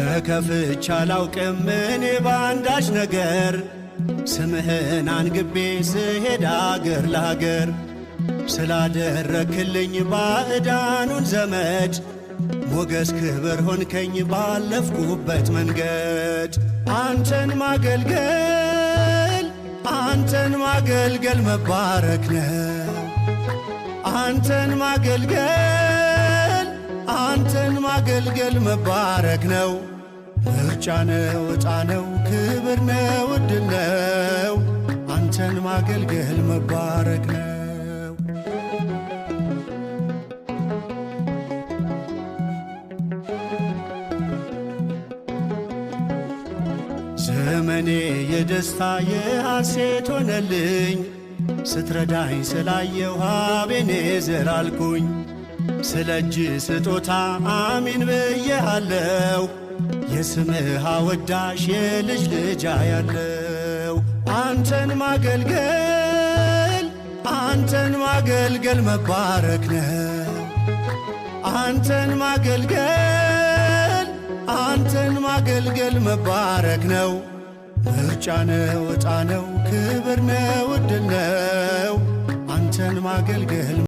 ተከፍቼ አላውቅም እኔ ባንዳች ነገር ስምህን አንግቤ ስሄድ አገር ለአገር ስላደረክልኝ ባዕዳኑን ዘመድ ሞገስ ክብር ሆንከኝ ባለፍኩበት መንገድ አንተን ማገልገል መባረክ ነው። አንተን ማገልገል መባረክ ነው። ምርጫ ነው፣ ዕጣ ነው፣ ክብር ነው፣ ዕድል ነው። አንተን ማገልገል መባረክ ነው። ዘመኔ የደስታ የሐሴት ሆነልኝ ስትረዳኝ ስላየው አቤኔዘር አልኩኝ። ስለ እጅ ስጦታ አሚን ብዬሃለው የስምህ አወዳሽ የልጅ ልጅ ያለው አንተን ማገልገል መባረክ ነው። አንተን ማገልገል መባረክ ነው። ምርጫ ነው፣ ዕጣ ነው፣ ክብር ነው፣ ዕድል ነው። አንተን ማገልገል